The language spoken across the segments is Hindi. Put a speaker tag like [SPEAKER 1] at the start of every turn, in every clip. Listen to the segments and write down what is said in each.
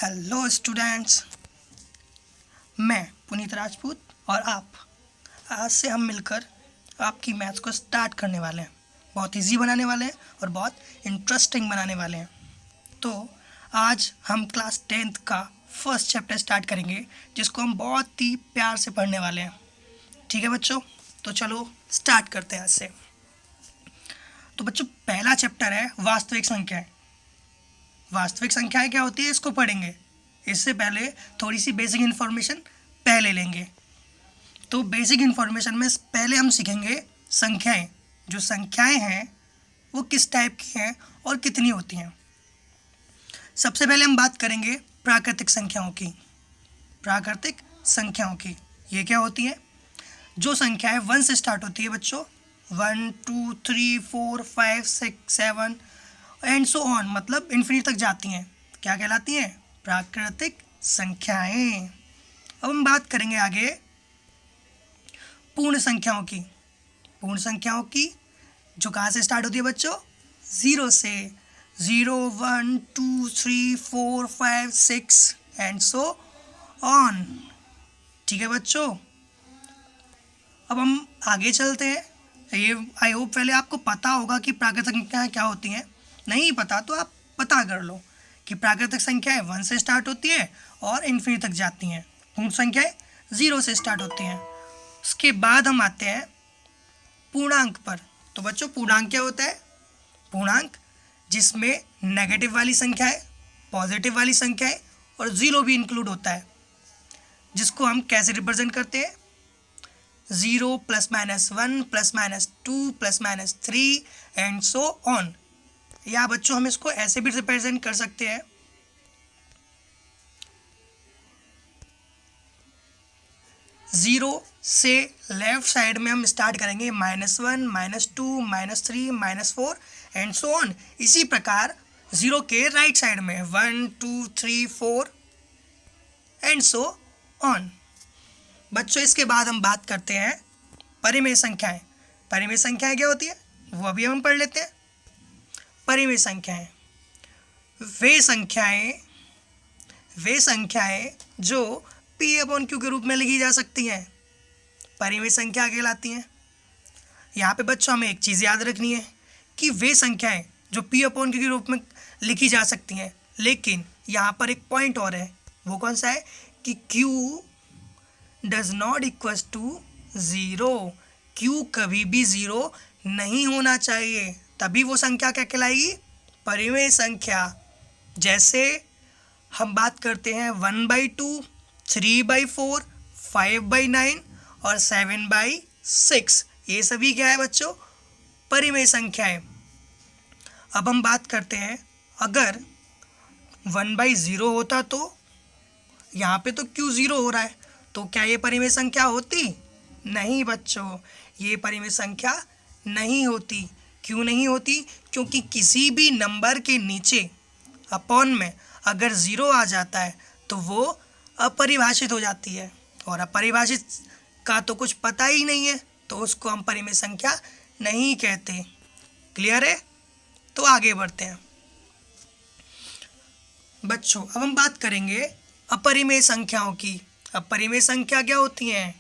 [SPEAKER 1] हेलो स्टूडेंट्स, मैं पुनीत राजपूत और आज से हम मिलकर आपकी मैथ्स को स्टार्ट करने वाले हैं। बहुत इजी बनाने वाले हैं और बहुत इंटरेस्टिंग बनाने वाले हैं। तो आज हम क्लास 10th का फर्स्ट चैप्टर स्टार्ट करेंगे, जिसको हम बहुत ही प्यार से पढ़ने वाले हैं। ठीक है बच्चों, तो चलो स्टार्ट करते हैं आज से। तो बच्चों, पहला चैप्टर है वास्तविक संख्याएं। वास्तविक संख्याएं क्या होती है, इसको पढ़ेंगे। इससे पहले थोड़ी सी बेसिक इन्फॉर्मेशन पहले लेंगे। तो बेसिक इन्फॉर्मेशन में पहले हम सीखेंगे संख्याएं। जो संख्याएं हैं वो किस टाइप की हैं और कितनी होती हैं। सबसे पहले हम बात करेंगे प्राकृतिक संख्याओं की। प्राकृतिक संख्याओं की ये क्या होती हैं? जो संख्याएं 1 से स्टार्ट होती है बच्चों, 1 2 3 4 5 6 7 एंड सो ऑन, मतलब इन्फिनिटी तक जाती हैं, क्या कहलाती हैं? प्राकृतिक संख्याएं। अब हम बात करेंगे आगे पूर्ण संख्याओं की। पूर्ण संख्याओं की जो कहाँ से स्टार्ट होती है बच्चों? 0 से। 0 1 2 3 4 5 6 एंड सो ऑन। ठीक है बच्चों, अब हम आगे चलते हैं। ये आई होप पहले आपको पता होगा कि प्राकृतिक संख्याएं क्या होती हैं। नहीं पता तो आप पता कर लो कि प्राकृतिक संख्याएं 1 से स्टार्ट होती है और इन्फिनिटी तक जाती हैं। पूर्ण संख्याएं 0 से स्टार्ट होती हैं। उसके बाद हम आते हैं पूर्णांक पर। तो बच्चों, पूर्णांक क्या होता है? पूर्णांक जिसमें नेगेटिव वाली संख्याएं, पॉजिटिव वाली संख्याएं और 0 भी इंक्लूड होता है, जिसको हम कैसे रिप्रेजेंट करते हैं? 0 ±1 ±2 ±3 एंड सो ऑन। या बच्चों, हम इसको ऐसे भी रिप्रेजेंट कर सकते हैं, 0 से लेफ्ट साइड में हम स्टार्ट करेंगे -1 -2 -3 -4 एंड सो ऑन। इसी प्रकार 0 के राइट साइड में 1 2 3 4 एंड सो ऑन। बच्चों, इसके बाद हम बात करते हैं परिमेय संख्याएं। परिमेय संख्याएं क्या होती है वो अभी हम पढ़ लेते हैं। परिमेय संख्याएं वे संख्याएं जो P/Q के रूप में लिखी जा सकती हैं, परिमेय संख्या कहलाती हैं। यहाँ पे बच्चों हमें एक चीज़ याद रखनी है कि वे संख्याएं जो P/Q के रूप में लिखी जा सकती हैं, लेकिन यहाँ पर एक पॉइंट और है। वो कौन सा है? कि Q does not equals to 0। Q कभी भी 0 नहीं होना चाहिए, तभी वो संख्या क्या कहलाएगी? परिमेय संख्या। जैसे हम बात करते हैं 1/2, 3/4, 5/9 और 7/6। ये सभी क्या है बच्चों? परिमेय संख्याएं। अब हम बात करते हैं, अगर 1/0 होता तो यहाँ पे तो Q 0 हो रहा है, तो क्या ये परिमेय संख्या होती? नहीं बच्चों, ये परिमेय संख्या नहीं होती। क्यों नहीं होती? क्योंकि किसी भी नंबर के नीचे अपॉन में अगर 0 आ जाता है तो वो अपरिभाषित हो जाती है, और अपरिभाषित का तो कुछ पता ही नहीं है, तो उसको हम परिमेय संख्या नहीं कहते। क्लियर है? तो आगे बढ़ते हैं बच्चों। अब हम बात करेंगे अपरिमेय संख्याओं की। अपरिमेय संख्या क्या होती हैं?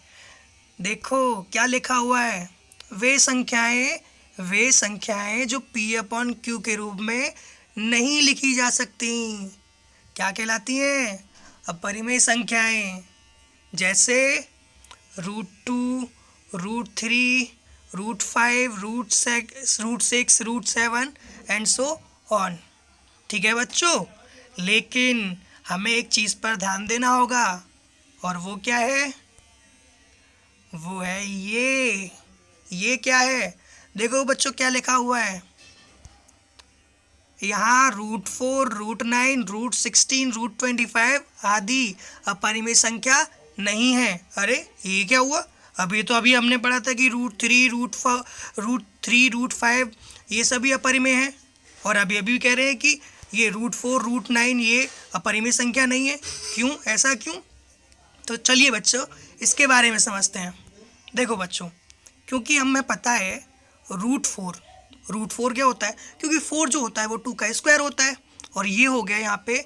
[SPEAKER 1] देखो क्या लिखा हुआ है, वे संख्याएं जो P/Q के रूप में नहीं लिखी जा सकती, क्या कहलाती हैं? अपरिमेय संख्याएं। जैसे √2, √3, √5, √6, √7 एंड सो ऑन। ठीक है बच्चों, लेकिन हमें एक चीज़ पर ध्यान देना होगा, और वो क्या है? वो है ये क्या है? देखो बच्चों क्या लिखा हुआ है यहाँ, √4, √9, √16, √25 आदि अपरिमेय संख्या नहीं है। अरे ये क्या हुआ? अभी हमने पढ़ा था कि √3, √5 ये सभी अपरिमेय हैं, और अभी कह रहे हैं कि ये √4, √9 ये अपरिमेय संख्या नहीं है। क्यों? ऐसा क्यों? तो चलिए बच्चों इसके बारे में समझते हैं। देखो बच्चों, क्योंकि हमें पता है √4 क्या होता है? क्योंकि 4 जो होता है वो 2 का स्क्वायर होता है, और ये हो गया यहाँ पे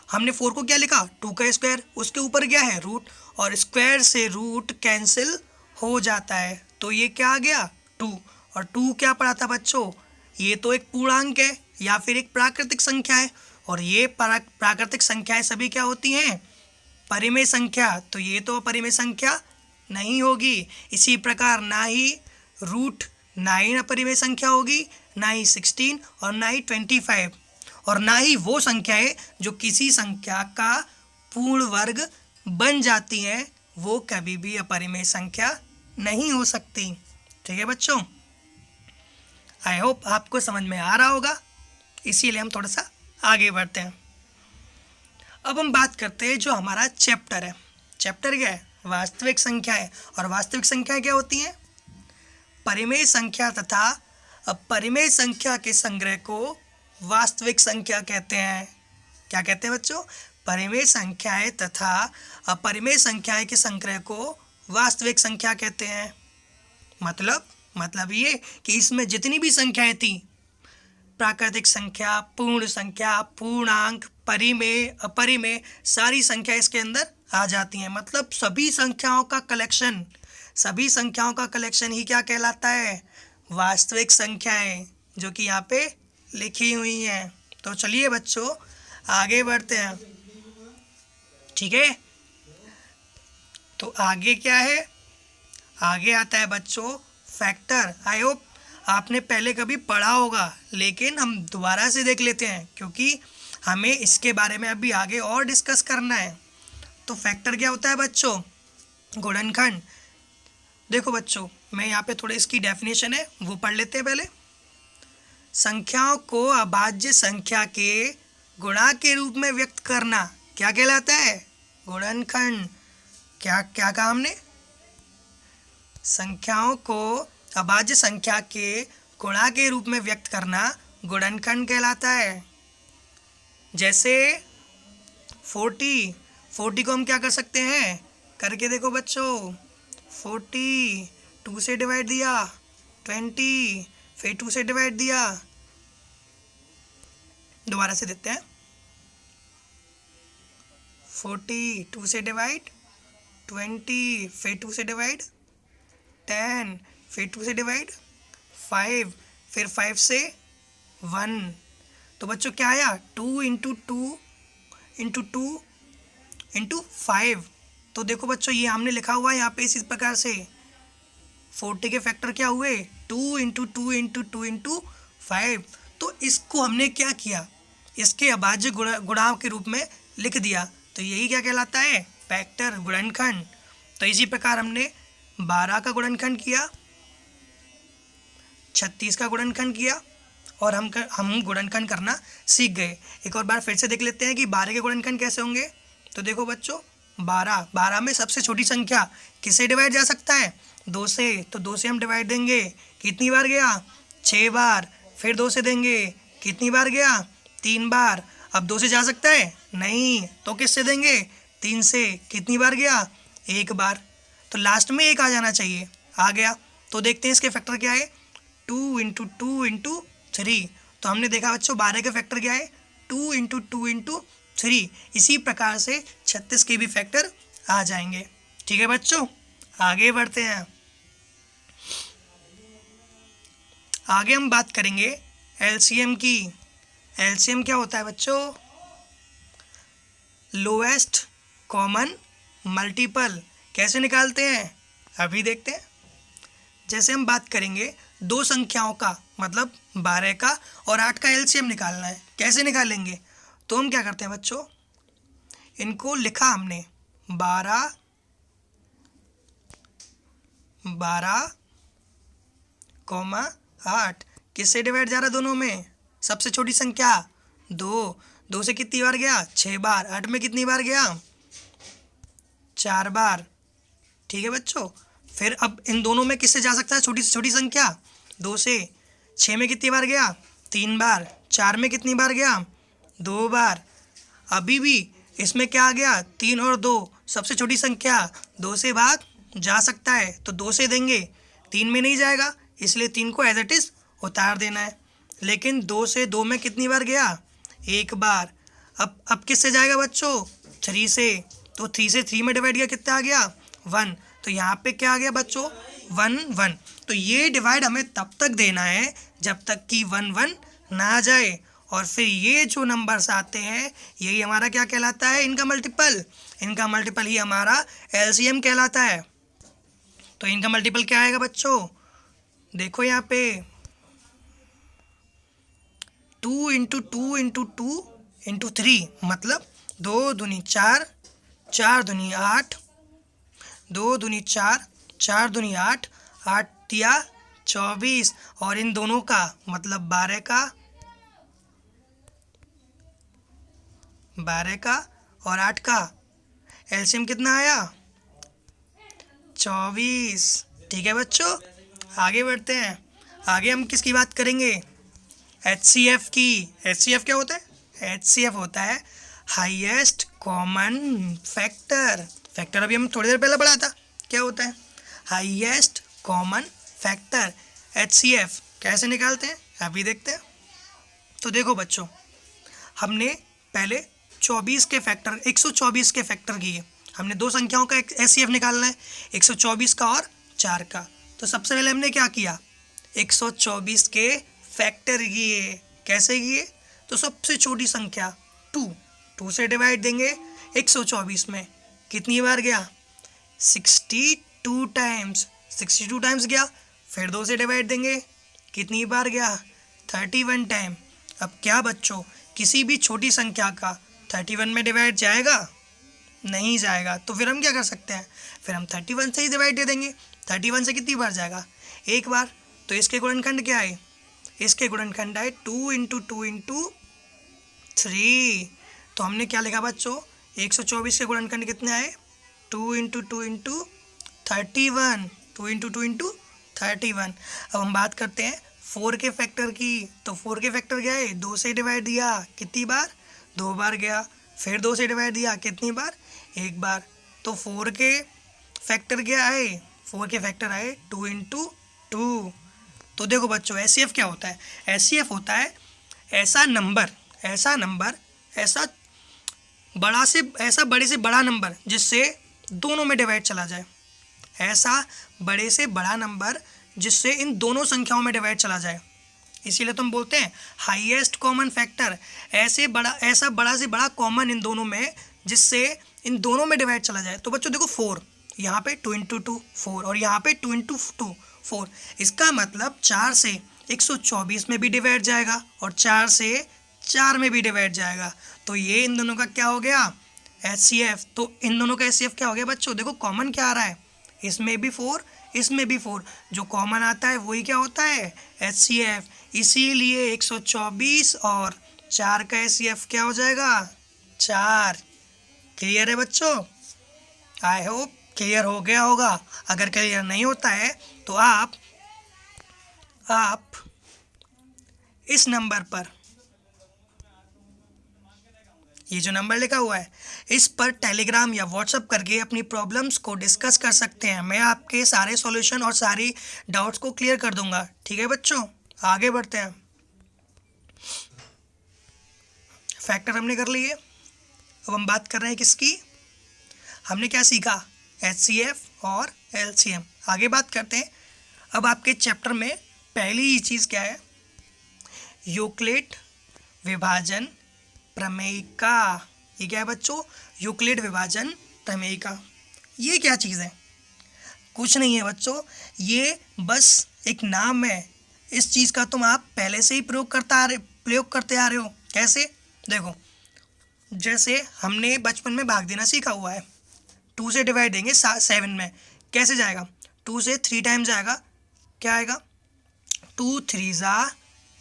[SPEAKER 1] हमने 4 को क्या लिखा, 2 का स्क्वायर, उसके ऊपर क्या है रूट, और स्क्वायर से रूट कैंसिल हो जाता है, तो ये क्या आ गया 2। और 2 क्या पढ़ा था बच्चों, ये तो एक पूर्णांक है या फिर एक प्राकृतिक संख्या है, और ये प्राकृतिक संख्याएं सभी क्या होती हैं, परिमेय संख्या, तो ये तो परिमेय संख्या नहीं होगी। इसी प्रकार ना ही रूट 9 अपरिमेय संख्या होगी, ना ही 16 और ना ही 25, और ना ही वो संख्याएं जो किसी संख्या का पूर्ण वर्ग बन जाती हैं, वो कभी भी अपरिमेय संख्या नहीं हो सकती। ठीक है बच्चों, आई होप आपको समझ में आ रहा होगा, इसीलिए हम थोड़ा सा आगे बढ़ते हैं। अब हम बात करते हैं जो हमारा चैप्टर है। चैप्टर क्या है, वास्तविक संख्याएं। और वास्तविक संख्याएं क्या होती हैं, परिमेय संख्या तथा अपरिमेय संख्या के संग्रह को वास्तविक संख्या कहते हैं। क्या कहते हैं बच्चों, परिमेय संख्याएं तथा अपरिमेय संख्याएं के संग्रह को वास्तविक संख्या कहते हैं। मतलब ये कि इसमें जितनी भी संख्याएं थी, प्राकृतिक संख्या, पूर्ण संख्या, पूर्णांक, परिमेय, अपरिमेय, सारी संख्या इसके अंदर आ जाती हैं। मतलब सभी संख्याओं का कलेक्शन ही क्या कहलाता है, वास्तविक संख्याएं, जो कि यहाँ पे लिखी हुई हैं। तो चलिए बच्चों आगे बढ़ते हैं। ठीक है, तो आगे क्या है, आगे आता है बच्चों फैक्टर। आई होप आपने पहले कभी पढ़ा होगा, लेकिन हम दोबारा से देख लेते हैं क्योंकि हमें इसके बारे में अभी आगे और डिस्कस करना है। तो फैक्टर क्या होता है बच्चों, गुणनखंड। देखो बच्चों, मैं यहाँ पे थोड़ी इसकी डेफिनेशन है वो पढ़ लेते हैं पहले। संख्याओं को अभाज्य संख्या के गुणा के रूप में व्यक्त करना क्या कहलाता है, गुणनखंड। क्या कहा हमने, संख्याओं को अभाज्य संख्या के गुणा के रूप में व्यक्त करना गुणनखंड कहलाता है। जैसे 40 को हम क्या कर सकते हैं, करके देखो बच्चों, 40 2 से डिवाइड दिया, 20 फिर 2 से डिवाइड दिया, दोबारा से देते हैं, 40 2 से डिवाइड, 20 फिर 2 से डिवाइड, 10 फिर 2 से डिवाइड, 5 फिर 5 से 1। तो बच्चों क्या आया, 2 इंटू 2 इंटू 2 इंटू 5। तो देखो बच्चों ये हमने लिखा हुआ है यहाँ पे इसी प्रकार से, 40 के फैक्टर क्या हुए, 2 इंटू 2 इंटू 2 इंटू 5। तो इसको हमने क्या किया, इसके अभाज्य गुणांक के रूप में लिख दिया, तो यही क्या कहलाता है, फैक्टर, गुणनखंड। तो इसी प्रकार हमने 12 का गुणनखंड किया, 36 का गुणनखंड किया, और हम गुणनखंड करना सीख गए। एक और बार फिर से देख लेते हैं कि 12 के गुणनखंड कैसे होंगे। तो देखो बच्चों, 12 में सबसे छोटी संख्या किससे डिवाइड जा सकता है, 2 से। तो 2 से हम डिवाइड देंगे, कितनी बार गया, 6 बार। फिर 2 से देंगे, कितनी बार गया, 3 बार। अब 2 से जा सकता है नहीं, तो किससे देंगे, 3 से। कितनी बार गया, 1 बार। तो लास्ट में 1 आ जाना चाहिए, आ गया। तो देखते हैं इसके फैक्टर क्या है, 2 इंटू 2 इंटू 3। तो हमने देखा बच्चों 12 का फैक्टर क्या है, 2 इंटू 2 इंटू 3। इसी प्रकार से 36 के भी फैक्टर आ जाएंगे। ठीक है बच्चों, आगे बढ़ते हैं। आगे हम बात करेंगे एलसीएम की। एलसीएम क्या होता है बच्चों, लोएस्ट कॉमन मल्टीपल। कैसे निकालते हैं अभी देखते हैं। जैसे हम बात करेंगे दो संख्याओं का, मतलब 12 का और 8 का एलसीएम निकालना है। कैसे निकालेंगे, तो हम क्या करते हैं बच्चों, इनको लिखा हमने 12 कॉमा 8, किससे डिवाइड जा रहा है दोनों में, सबसे छोटी संख्या 2 से कितनी बार गया, 6 बार। 8 में कितनी बार गया, 4 बार। ठीक है बच्चों, फिर अब इन दोनों में किससे जा सकता है छोटी से छोटी संख्या, 2 से। 6 में कितनी बार गया, 3 बार। 4 में कितनी बार गया, 2 बार। अभी भी इसमें क्या आ गया, 3 और 2, सबसे छोटी संख्या 2 से भाग जा सकता है, तो 2 से देंगे, 3 में नहीं जाएगा, इसलिए 3 को एज इट इज़ उतार देना है। लेकिन 2 से 2 में कितनी बार गया, 1 बार। अब किससे जाएगा बच्चों? 3 से। तो 3 से 3 में डिवाइड किया, कितना आ गया? 1। तो यहाँ पे क्या आ गया बच्चों? 1 1। तो ये डिवाइड हमें तब तक देना है जब तक कि 1 1 ना आ जाए, और फिर ये जो नंबर्स आते हैं यही हमारा क्या कहलाता है? इनका मल्टीपल। इनका मल्टीपल ही हमारा एलसीएम कहलाता है। तो इनका मल्टीपल क्या आएगा बच्चों? देखो यहाँ पे 2 इंटू 2 इंटू 2 इंटू 3, मतलब 2 दूनी 4, 4 दूनी 8, 2 दूनी 4, 4 दूनी 8, 8 तिया 24, और इन दोनों का मतलब 12 का और 8 का एलसीएम कितना आया? 24। ठीक है बच्चों, आगे बढ़ते हैं। आगे हम किसकी बात करेंगे? HCF की। HCF क्या होता है? HCF होता है हाईएस्ट कॉमन फैक्टर। फैक्टर अभी हम थोड़ी देर पहले पढ़ा था, क्या होता है? Highest common factor. HCF कैसे निकालते हैं अभी देखते हैं। तो देखो बच्चों, हमने पहले 24 के फैक्टर 124 के फैक्टर किए। हमने दो संख्याओं का HCF निकालना है, 124 का और 4 का। तो सबसे पहले हमने क्या किया? 124 के फैक्टर किए। कैसे किए? तो सबसे छोटी संख्या 2 से डिवाइड देंगे 124 में। कितनी बार गया? 62 टाइम्स। 62 टाइम्स गया, फिर 2 से डिवाइड देंगे, कितनी बार गया? 31 टाइम। अब क्या बच्चों, किसी भी छोटी संख्या का 31 में डिवाइड जाएगा? नहीं जाएगा। तो फिर हम क्या कर सकते हैं? फिर हम 31 से ही डिवाइड दे देंगे। 31 से कितनी बार जाएगा? एक बार। तो इसके गुणनखंड क्या है? इसके गुणनखंड है 2 इंटू 2 इंटू 3। तो हमने क्या लिखा बच्चों? 124 के गुणनखंड कितने आए? 2 इंटू 2 इंटू 31। 2 into 2 into 31। अब हम बात करते हैं 4 के फैक्टर की। तो 4 के फैक्टर क्या है? 2 से डिवाइड दिया, कितनी बार? 2 बार गया। फिर 2 से डिवाइड दिया, कितनी बार? 1 बार। तो 4 के फैक्टर क्या है? 4 के फैक्टर आए 2 इंटू 2। तो देखो बच्चों, HCF क्या होता है? HCF होता है ऐसा बड़े से बड़ा नंबर जिससे दोनों में डिवाइड चला जाए। ऐसा बड़े से बड़ा नंबर जिससे इन दोनों संख्याओं में डिवाइड चला जाए। इसीलिए तो हम बोलते हैं हाईएस्ट कॉमन फैक्टर। ऐसा बड़ा से बड़ा कॉमन इन दोनों में जिससे इन दोनों में डिवाइड चला जाए। तो बच्चों देखो 4, यहाँ पे 2 इंटू 2 4, और यहाँ पे 2 इंटू 2 4। इसका मतलब 4 से 124 में भी डिवाइड जाएगा और 4 से 4 में भी डिवाइड जाएगा। तो ये इन दोनों का क्या हो गया? HCF। तो इन दोनों का HCF क्या हो गया बच्चों? देखो कॉमन क्या आ रहा है? इसमें भी 4, इसमें भी 4। जो कॉमन आता है वही क्या होता है? HCF। इसीलिए 124 और 4 का HCF क्या हो जाएगा? 4। क्लियर है बच्चों? आई होप क्लियर हो गया होगा। अगर क्लियर नहीं होता है तो आप इस नंबर पर, ये जो नंबर लिखा हुआ है, इस पर टेलीग्राम या व्हाट्सएप करके अपनी प्रॉब्लम्स को डिस्कस कर सकते हैं। मैं आपके सारे सॉल्यूशन और सारी डाउट्स को क्लियर कर दूंगा। ठीक है बच्चों, आगे बढ़ते हैं। फैक्टर हमने कर लिए। अब हम बात कर रहे हैं किसकी? हमने क्या सीखा? HCF और LCM। आगे बात करते हैं। अब आपके चैप्टर में पहली ही चीज़ क्या है? यूक्लिड विभाजन प्रमेयिका। ये क्या है बच्चों? यूक्लिड विभाजन प्रमेयिका। ये क्या चीज़ है? कुछ नहीं है बच्चों, ये बस एक नाम है। इस चीज़ का तुम आप पहले से ही प्रयोग करते आ रहे हो। कैसे? देखो, जैसे हमने बचपन में भाग देना सीखा हुआ है। 2 से डिवाइड देंगे 7 में, कैसे जाएगा? 2 से 3 टाइम जाएगा, क्या आएगा? 2 3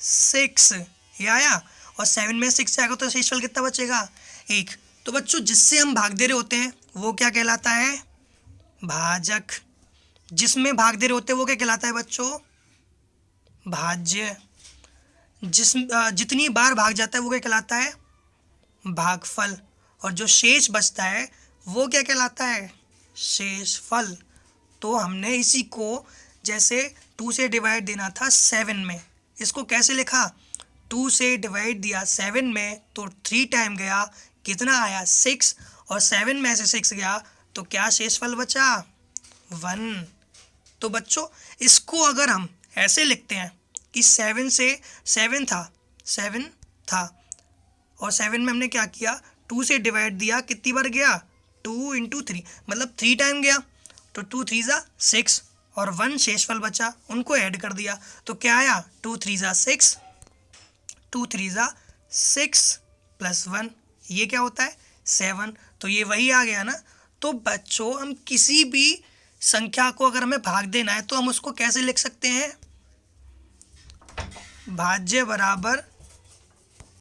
[SPEAKER 1] 6, ये आया। और 7 में 6 जाएगा तो शेषफल कितना बचेगा? 1। तो बच्चों जिससे हम भाग दे रहे होते हैं वो क्या कहलाता है? भाजक। जिसमें भाग दे रहे होते हैं वो क्या कहलाता है बच्चों? भाज्य। जितनी बार भाग जाता है वो क्या कहलाता है? भागफल। और जो शेष बचता है वो क्या कहलाता है? शेषफल। तो हमने इसी को, जैसे 2 से डिवाइड देना था 7 में, इसको कैसे लिखा? 2 से डिवाइड दिया 7 में तो 3 टाइम गया, कितना आया 6, और 7 में से 6 गया तो क्या शेषफल बचा 1। तो बच्चों इसको अगर हम ऐसे लिखते हैं कि 7 से 7 था और 7 में हमने क्या किया 2 से डिवाइड दिया, कितनी बार गया 2 × 3, मतलब 3 टाइम गया, तो 2 3 ज़ा 6 और 1 शेषफल बचा, उनको ऐड कर दिया तो क्या आया 2 3 ज़ा 6, 2 3 ज़ा 6 प्लस 1, ये क्या होता है 7। तो ये वही आ गया ना। तो बच्चों हम किसी भी संख्या को अगर हमें भाग देना है तो हम उसको कैसे लिख सकते हैं, भाज्य बराबर